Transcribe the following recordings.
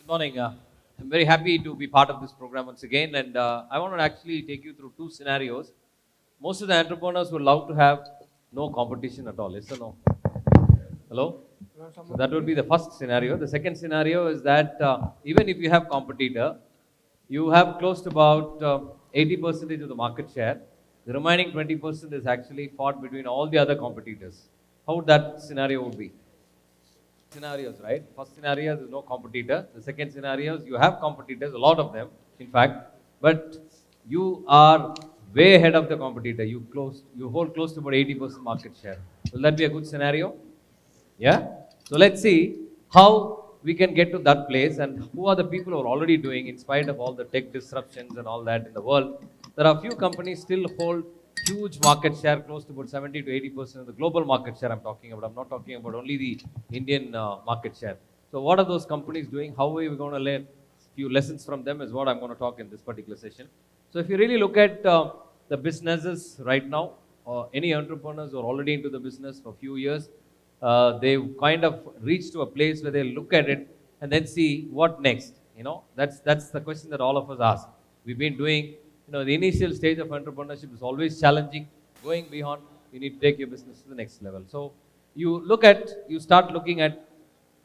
Good morning. I'm very happy to be part of this program once again, and I want to actually take you through two scenarios. Most of the entrepreneurs would love to have no competition at all. Yes or no? Hello? So that would be the first scenario. The second scenario is that even if you have competitor, you have close to about 80% of the market share. The remaining 20% is actually fought between all the other competitors. How would that scenario would be? Scenarios, right? First scenario, there's no competitor. The second scenario is you have competitors, a lot of them, in fact, but you are way ahead of the competitor. You hold close to about 80% market share. Will that be a good scenario? Yeah? So let's see how we can get to that place and who are the people who are already doing, in spite of all the tech disruptions and all that in the world. There are few companies still hold huge market share, close to about 70 to 80% of the global market share I'm talking about. I'm not talking about only the Indian market share. So what are those companies doing? How are we going to learn a few lessons from them is what I'm going to talk in this particular session. So if you really look at the businesses right now, any entrepreneurs who are already into the business for a few years, they've kind of reached to a place where they look at it and then see what next. That's the question that all of us ask. We've been doing, the initial stage of entrepreneurship is always challenging. Going beyond, you need to take your business to the next level. So you start looking at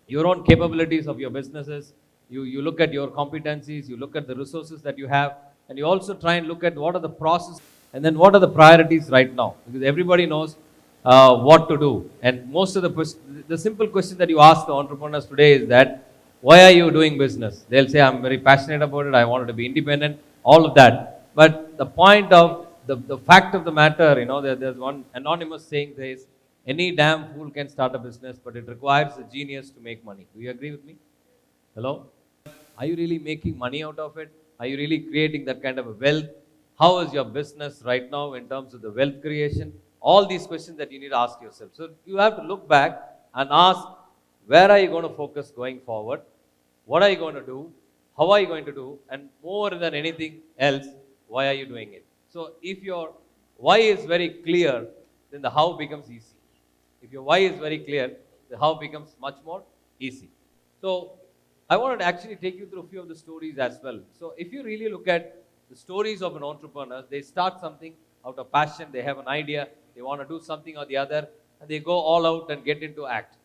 your own capabilities of your businesses. You look at your competencies, you look at the resources that you have, and you also try and look at what are the processes and then what are the priorities right now, because everybody knows what to do. And most of the simple question that you ask the entrepreneurs today is that, why are you doing business? They'll say, I'm very passionate about it, I wanted to be independent, all of that. But the point of the fact of the matter, there's one anonymous saying says, any damn fool can start a business, but it requires a genius to make money. Do you agree with me? Hello? Are you really making money out of it? Are you really creating that kind of a wealth? How is your business right now in terms of the wealth creation? All these questions that you need to ask yourself. So you have to look back and ask, where are you going to focus going forward? What are you going to do? How are you going to do? And more than anything else, why are you doing it? So if your why is very clear, then the how becomes easy. If your why is very clear, the how becomes much more easy. So I wanted to actually take you through a few of the stories as well. So if you really look at the stories of an entrepreneur, they start something out of passion, they have an idea, they want to do something or the other, and they go all out and get into act.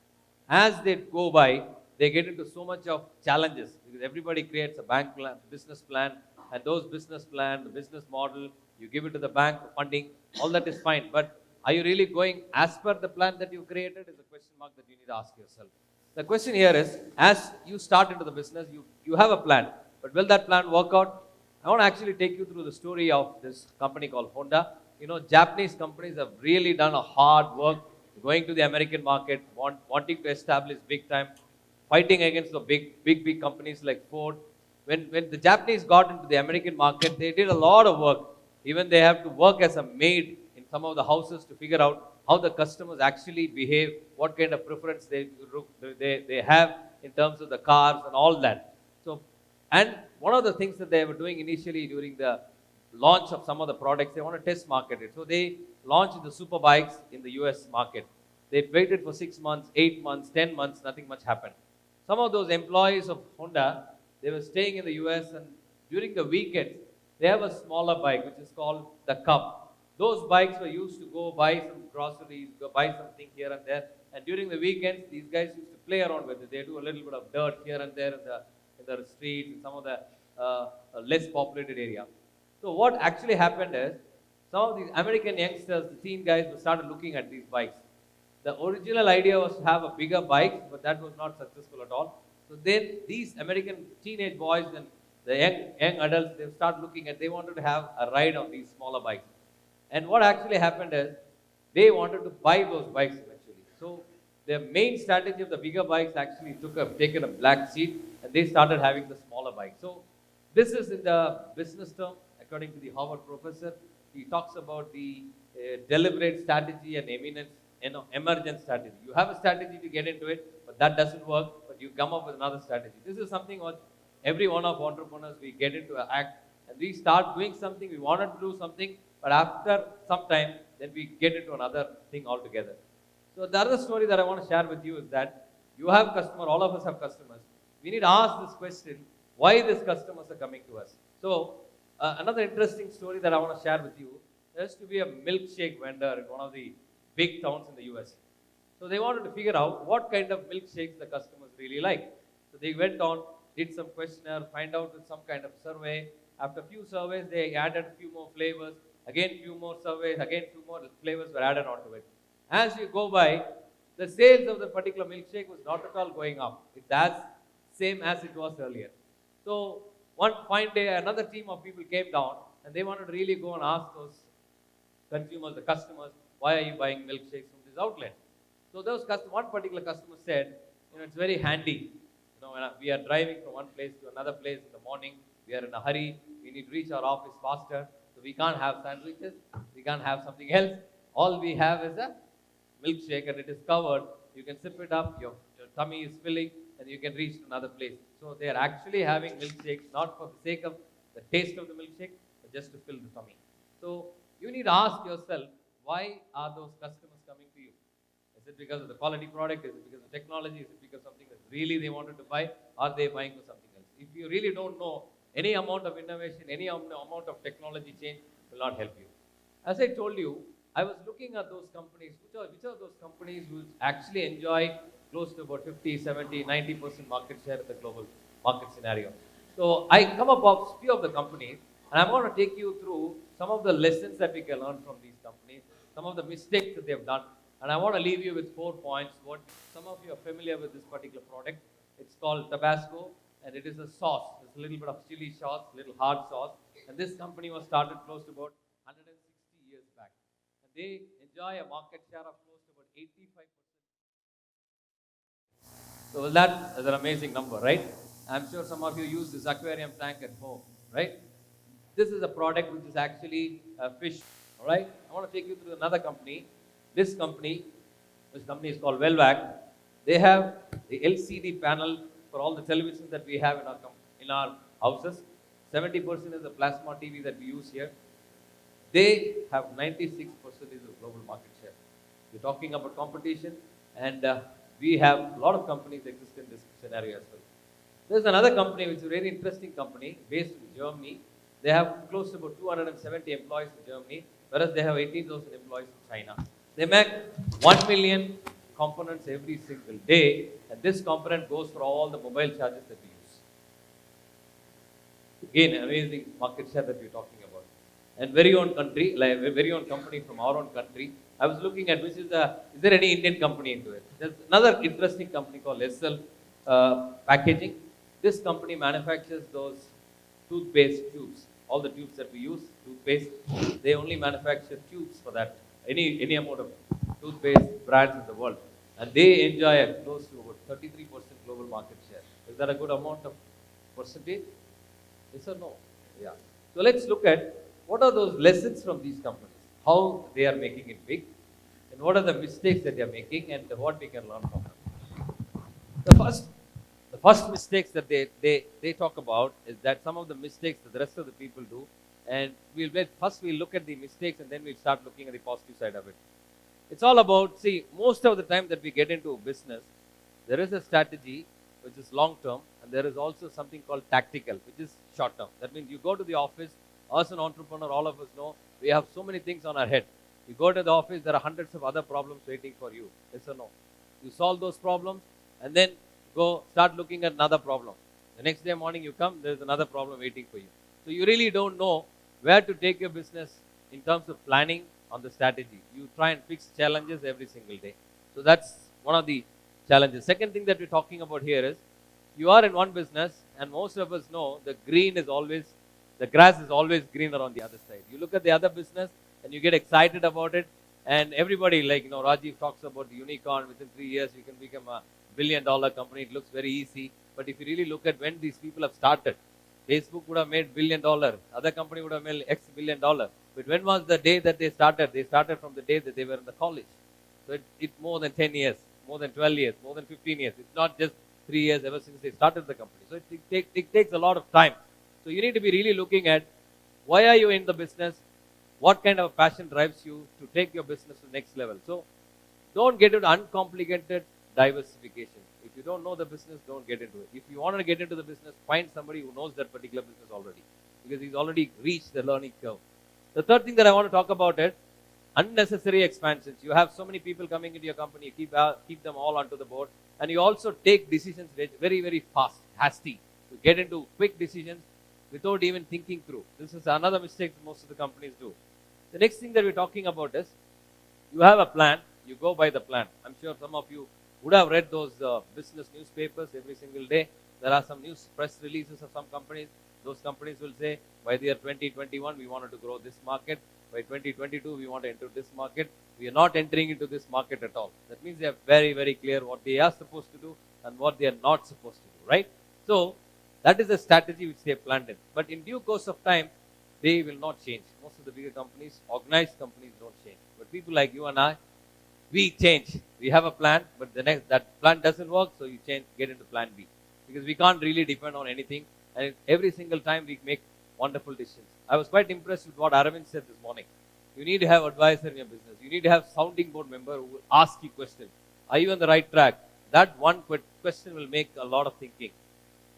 As they go by, they get into so much of challenges, because everybody creates a bank plan, business plan, and those business plan, the business model, you give it to the bank for funding, all that is fine. But are you really going as per the plan that you created is a question mark that you need to ask yourself. The question here is, as you start into the business, you have a plan, but will that plan work out? I want to actually take you through the story of this company called Honda. Japanese companies have really done a hard work going to the American market, wanting to establish big time, fighting against the big companies like Ford. When the Japanese got into the American market, they did a lot of work. Even they have to work as a maid in some of the houses to figure out how the customers actually behave, what kind of preference they have in terms of the cars and all that. And one of the things that they were doing initially during the launch of some of the products, they want to test market it. So they launched the super bikes in the US market. They waited for 6 months, 8 months, 10 months, nothing much happened. Some of those employees of Honda, they were staying in the US, and during the weekends, they have a smaller bike which is called the Cup. Those bikes were used to go buy some groceries, go buy something here and there. And during the weekends, these guys used to play around with it. They do a little bit of dirt here and there in the streets, in some of the less populated area. So what actually happened is, some of these American youngsters, the teen guys, started looking at these bikes. The original idea was to have a bigger bike, but that was not successful at all. So then these American teenage boys and the young adults, they wanted to have a ride on these smaller bikes. And what actually happened is, they wanted to buy those bikes eventually. So their main strategy of the bigger bikes actually taken a black seat, and they started having the smaller bike. So this is in the business term, according to the Harvard professor. He talks about the deliberate strategy and emergent strategy. You have a strategy to get into it, but that doesn't work, but you come up with another strategy. This is something what every one of entrepreneurs, we get into an act, and we start doing something, we wanted to do something, but after some time, then we get into another thing altogether. So the other story that I want to share with you is that you have customers, all of us have customers. we need to ask this question, why these customers are coming to us. So, another interesting story that I want to share with you, there used to be a milkshake vendor in one of the big towns in the US. So they wanted to figure out what kind of milkshakes the customers really like. So they went on, did some questionnaire, find out with some kind of survey. After a few surveys, they added a few more flavors. Again, few more surveys. Again, few more flavors were added onto it. As you go by, the sales of the particular milkshake was not at all going up. It's as same as it was earlier. So one fine day, another team of people came down, and they wanted to really go and ask those consumers, the customers, why are you buying milkshakes from this outlet? So those one particular customer said, it's very handy. When we are driving from one place to another place in the morning, we are in a hurry, we need to reach our office faster, so we can't have sandwiches, we can't have something else. All we have is a milkshake, and it is covered. You can sip it up, your tummy is filling, and you can reach to another place. So they are actually having milkshakes not for the sake of the taste of the milkshake, but just to fill the tummy. So you need to ask yourself, why are those customers coming to you? Is it because of the quality product? Is it because of technology? Is it because of something that really they wanted to buy? Are they buying for something else? If you really don't know, any amount of innovation, any amount of technology change will not help you. As I told you, I was looking at those companies, which are those companies who actually enjoy close to about 50, 70, 90% market share in the global market scenario. So I come across a few of the companies, and I'm going to take you through some of the lessons that we can learn from these companies, some of the mistakes that they've done. And I want to leave you with 4 points. Some of you are familiar with this particular product. It's called Tabasco, and it is a sauce. It's a little bit of chili sauce, little hard sauce. And this company was started close to about 160 years back. And they enjoy a market share of close to about 85%. So that is an amazing number, right? I'm sure some of you use this aquarium tank at home, right? This is a product which is actually a fish, all right? I want to take you through another company. This company is called Velvac. They have the LCD panel for all the televisions that we have in our houses. 70% is the plasma TV that we use here. They have 96% of global market share. We're talking about competition, and we have a lot of companies exist in this scenario as well. There's another company which is a very interesting company based in Germany. They have close to about 270 employees in Germany, whereas they have 18,000 employees in China. They make 1 million components every single day, and this component goes for all the mobile chargers that we use. Again, amazing market share that we're talking about. And very own country, like a very own company from our own country. I was looking at is there any Indian company into it? There's another interesting company called SL Packaging. This company manufactures those toothpaste tubes. All the tubes that we use, toothpaste, they only manufacture tubes for that. Any amount of toothpaste brands in the world. And they enjoy a close to about 33% global market share. Is that a good amount of percentage? Yes or no? Yeah. So let's look at what are those lessons from these companies, how they are making it big, and what are the mistakes that they are making, and what we can learn from them. The first mistakes that they talk about is that some of the mistakes that the rest of the people do, and first we'll look at the mistakes, and then we'll start looking at the positive side of it. It's all about, most of the time that we get into business, there is a strategy which is long term, and there is also something called tactical, which is short term. That means you go to the office, as an entrepreneur, all of us know, we have so many things on our head. You go to the office, there are hundreds of other problems waiting for you. Yes or no? You solve those problems, and then go start looking at another problem. The next day morning you come, there's another problem waiting for you. So you really don't know where to take your business in terms of planning on the strategy. You try and fix challenges every single day. So that's one of the challenges. Second thing that we're talking about here is, you are in one business, and most of us know the grass is always greener on the other side. You look at the other business and you get excited about it, and everybody, Rajiv talks about the unicorn, within 3 years you can become a billion-dollar company. It looks very easy, but if you really look at when these people have started, Facebook would have made $1 billion, other company would have made X $1 billion. But when was the day that they started? They started from the day that they were in the college. So it's more than 10 years, more than 12 years, more than 15 years. It's not just 3 years ever since they started the company. So it takes a lot of time. So you need to be really looking at, why are you in the business? What kind of passion drives you to take your business to the next level? So don't get into uncomplicated diversification. If you don't know the business, don't get into it. If you want to get into the business, find somebody who knows that particular business already, because he's already reached the learning curve. The third thing that I want to talk about is unnecessary expansions. You have so many people coming into your company, keep them all onto the board, and you also take decisions very, very fast, hasty. You get into quick decisions without even thinking through. This is another mistake most of the companies do. The next thing that we're talking about is, you have a plan, you go by the plan. I'm sure some of you would have read those business newspapers every single day. There are some news press releases of some companies. Those companies will say, by the year 2021, we wanted to grow this market. By 2022, we want to enter this market. We are not entering into this market at all. That means they are very, very clear what they are supposed to do and what they are not supposed to do, right? So, that is the strategy which they have planned in. But in due course of time, they will not change. Most of the bigger companies, organized companies, don't change. But people like you and I, we change. We have a plan, but that plan doesn't work, so you change, get into plan B. Because we can't really depend on anything, and every single time we make wonderful decisions. I was quite impressed with what Aravind said this morning. You need to have advisor in your business. You need to have sounding board member who will ask you questions. Are you on the right track? That one question will make a lot of thinking.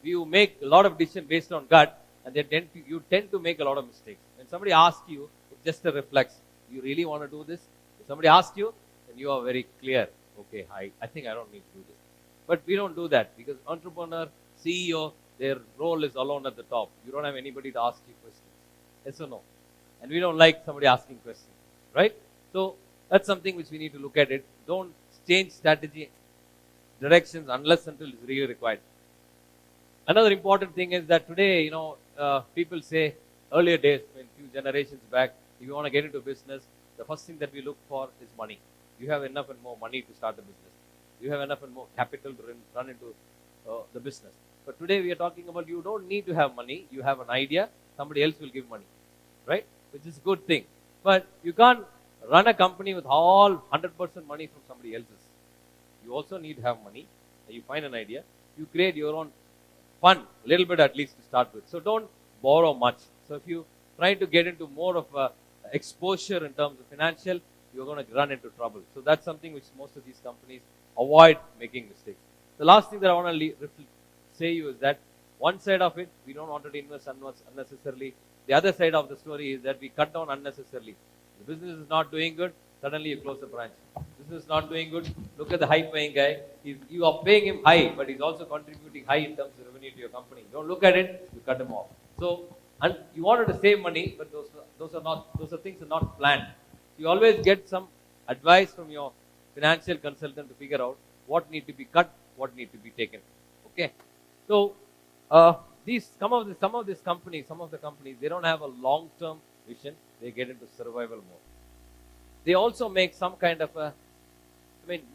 You make a lot of decisions based on gut, and you tend to make a lot of mistakes. When somebody asks you, it's just a reflex. You really want to do this? If somebody asks you, then you are very clear. Okay, I think I don't need to do this. But we don't do that, because entrepreneur, CEO, their role is alone at the top. You don't have anybody to ask you questions. Yes or no? And we don't like somebody asking questions, right? So that's something which we need to look at it. Don't change strategy, directions unless until it's really required. Another important thing is that today, people say, earlier days, when few generations back, if you want to get into business, the first thing that we look for is money. You have enough and more money to start the business. You have enough and more capital to run into the business. But today we are talking about, you don't need to have money. You have an idea, somebody else will give money, right? Which is a good thing. But you can't run a company with all 100% money from somebody else's. You also need to have money. You find an idea. You create your own fund, a little bit at least to start with. So don't borrow much. So if you try to get into more of a exposure in terms of financial, you're going to run into trouble. So that's something which most of these companies avoid making mistakes. The last thing that I want to say you is that one side of it, we don't want to invest unnecessarily. The other side of the story is that we cut down unnecessarily. The business is not doing good, suddenly you close the branch. Business is not doing good, look at the high paying guy. You are paying him high, but he's also contributing high in terms of revenue to your company. Don't look at it, you cut him off. So, and you wanted to save money, but those are things that are not planned. You always get some advice from your financial consultant to figure out what need to be cut, what need to be taken. Okay. So some of the companies, they don't have a long-term vision. They get into survival mode. They also make some kind of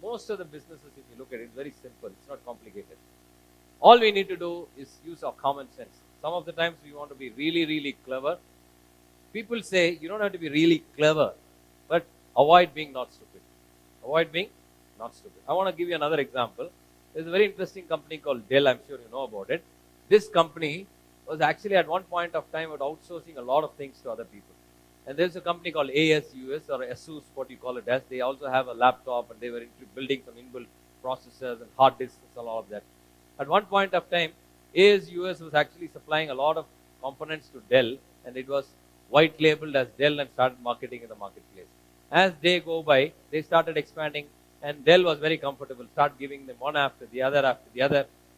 most of the businesses, if you look at it, very simple. It's not complicated. All we need to do is use our common sense. Some of the times we want to be really, really clever. People say you don't have to be really clever, but avoid being not stupid. Avoid being not stupid. I want to give you another example. There's a very interesting company called Dell. I'm sure you know about it. This company was actually at one point of time outsourcing a lot of things to other people. And there's a company called ASUS or ASUS, what you call it as. They also have a laptop, and they were into building some inbuilt processors and hard disks and all of that. At one point of time, ASUS was actually supplying a lot of components to Dell, and it was white labeled as Dell and started marketing in the marketplace. As they go by, they started expanding, and Dell was very comfortable, start giving them one after the other.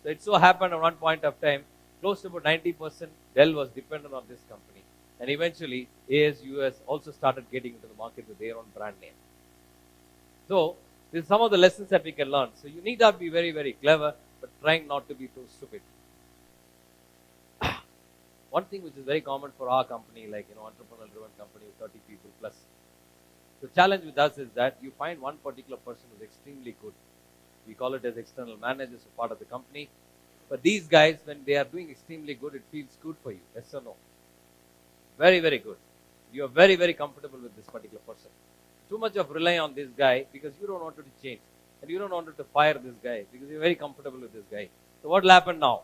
So it so happened at one point of time, close to about 90% Dell was dependent on this company. And eventually, ASUS also started getting into the market with their own brand name. So, these are some of the lessons that we can learn. So, you need to be very, very clever, but trying not to be too stupid. One thing which is very common for our company, like, entrepreneurial-driven company with 30 people plus. The challenge with us is that you find one particular person who's extremely good. We call it as external managers who are part of the company. But these guys, when they are doing extremely good, it feels good for you. Yes or no? Very, very good. You are very, very comfortable with this particular person. Too much of rely on this guy because you don't want to change. And you don't want to fire this guy because you're very comfortable with this guy. So what will happen now?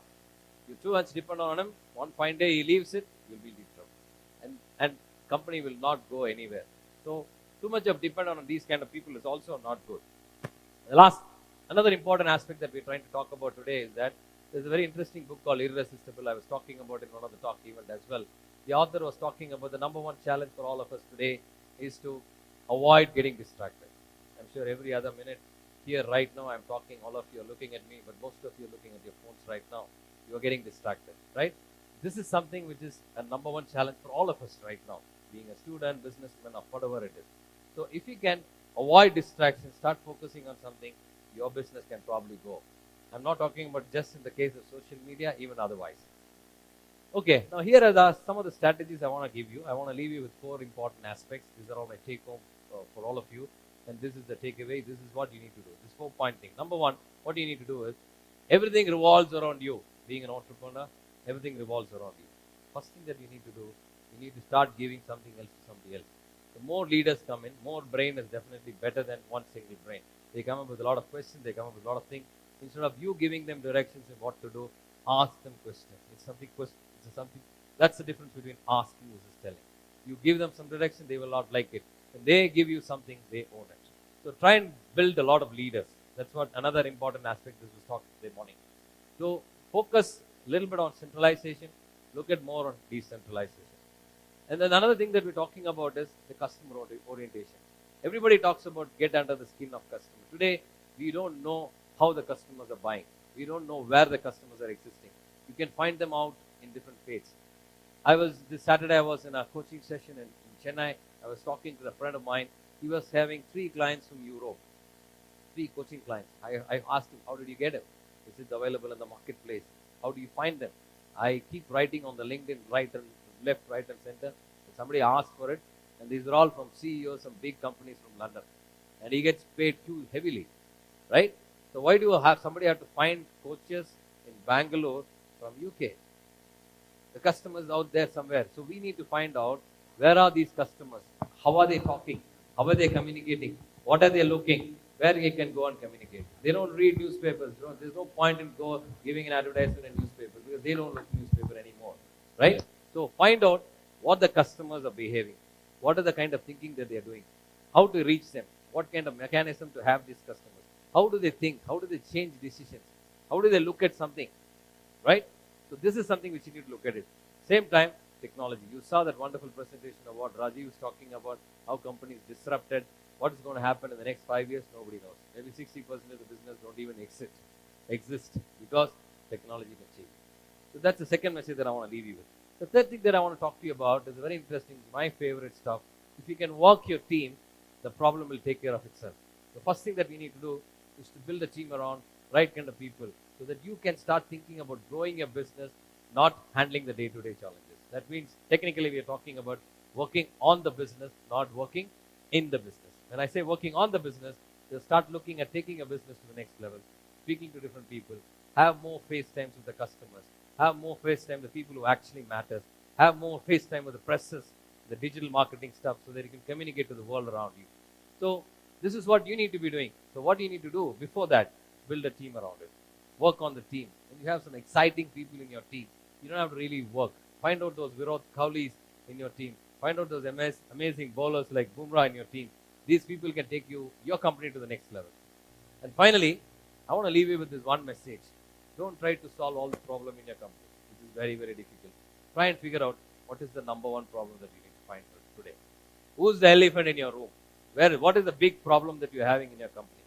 You too much depend on him. One fine day he leaves it, you'll be in trouble. And company will not go anywhere. So too much of depend on these kind of people is also not good. The last Another important aspect that we're trying to talk about today is that there's a very interesting book called Irresistible. I was talking about it in one of the talk event as well. The author was talking about the number one challenge for all of us today is to avoid getting distracted. I'm sure every other minute here right now I'm talking, all of you are looking at me, but most of you are looking at your phones right now. You are getting distracted, right? This is something which is a number one challenge for all of us right now, being a student, businessman, or whatever it is. So if you can avoid distractions, start focusing on something, your business can probably go. I'm not talking about just in the case of social media, even otherwise. Okay, now here are some of the strategies I want to give you. I want to leave you with 4 important aspects. These are all my take home for all of you. And this is the takeaway. This is what you need to do. This 4-point thing. Number 1, what you need to do is, everything revolves around you. Being an entrepreneur, everything revolves around you. First thing that you need to do, you need to start giving something else to somebody else. The more leaders come in, more brain is definitely better than one single brain. They come up with a lot of questions, they come up with a lot of things. Instead of you giving them directions in what to do, ask them questions. It's something. That's the difference between asking versus telling. You give them some direction, they will not like it. When they give you something, they own it. So try and build a lot of leaders. That's what another important aspect this was talked today morning. So focus a little bit on centralization, look at more on decentralization. And then another thing that we're talking about is the customer orientation. Everybody talks about get under the skin of customer. Today, we don't know how the customers are buying. We don't know where the customers are existing. You can find them out in different phases. This Saturday, I was in a coaching session in Chennai. I was talking to a friend of mine. He was having 3 clients from Europe. 3 coaching clients. I asked him, how did you get them? Is it available in the marketplace? How do you find them? I keep writing on the LinkedIn left, right, and center. And somebody asked for it. And these are all from CEOs of big companies from London. And he gets paid too heavily. Right? So why do somebody have to find coaches in Bangalore from UK? The customers out there somewhere. So we need to find out, where are these customers? How are they talking? How are they communicating? What are they looking? Where they can go and communicate. They don't read newspapers. There's no point in giving an advertisement in newspapers because they don't look newspaper anymore. Right? So find out what the customers are behaving. What are the kind of thinking that they are doing? How to reach them? What kind of mechanism to have these customers? How do they think? How do they change decisions? How do they look at something? Right? So this is something which you need to look at it. Same time, technology. You saw that wonderful presentation of what Rajiv was talking about, how companies disrupted. What is going to happen in the next 5 years? Nobody knows. Maybe 60% of the business don't even exist because technology can change. So that's the second message that I want to leave you with. The third thing that I want to talk to you about is very interesting, my favorite stuff. If you can work your team, the problem will take care of itself. The first thing that we need to do is to build a team around right kind of people so that you can start thinking about growing your business, not handling the day-to-day challenges. That means technically we are talking about working on the business, not working in the business. When I say working on the business, you start looking at taking a business to the next level, speaking to different people, have more face times with the customers, have more face time with the people who actually matter, have more face time with the presses, the digital marketing stuff so that you can communicate to the world around you. So this is what you need to be doing. So what you need to do before that, build a team around it. Work on the team. When you have some exciting people in your team, you don't have to really work. Find out those Virat Kohlis in your team. Find out those amazing bowlers like Bumrah in your team. These people can take your company to the next level. And finally, I want to leave you with this one message. Don't try to solve all the problem in your company. This is very, very difficult. Try and figure out what is the number one problem that you need to find today. Who's the elephant in your room? What is the big problem that you're having in your company?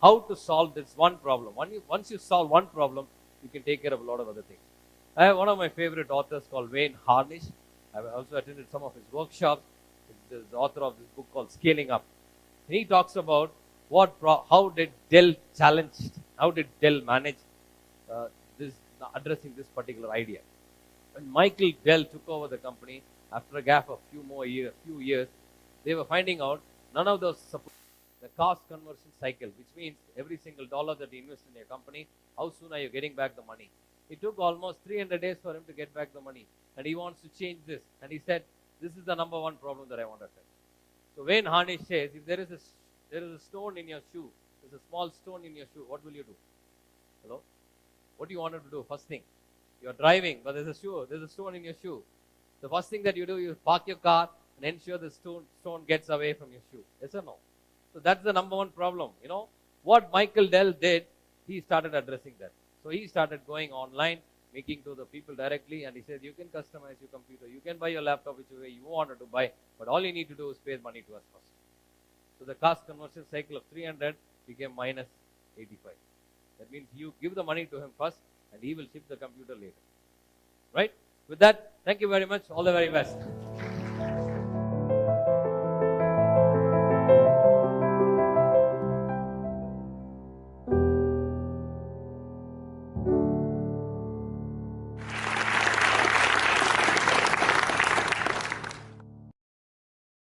How to solve this one problem. Once you solve one problem, you can take care of a lot of other things. I have one of my favorite authors called Wayne Harnish. I've also attended some of his workshops. He's the author of this book called Scaling Up. And he talks about how did Dell manage addressing this particular idea. When Michael Dell took over the company, after a gap of few years, they were finding out none of those the cost conversion cycle, which means every single dollar that you invest in your company, how soon are you getting back the money? It took almost 300 days for him to get back the money. And he wants to change this. And he said, this is the number one problem that I want to address. So Wayne Harnish says, if there is a stone in your shoe, there's a small stone in your shoe, what will you do? Hello? What do you want to do? First thing, you're driving, but there's a stone in your shoe. The first thing that you do, you park your car and ensure the stone gets away from your shoe. Yes or no? So that's the number one problem. What Michael Dell did, he started addressing that. So he started going online, making to the people directly, and he said, you can customize your computer, you can buy your laptop whichever way you wanted to buy, but all you need to do is pay money to us first. So the cost conversion cycle of 300 became minus 85. That means you give the money to him first, and he will ship the computer later. Right? With that, thank you very much. All the very best.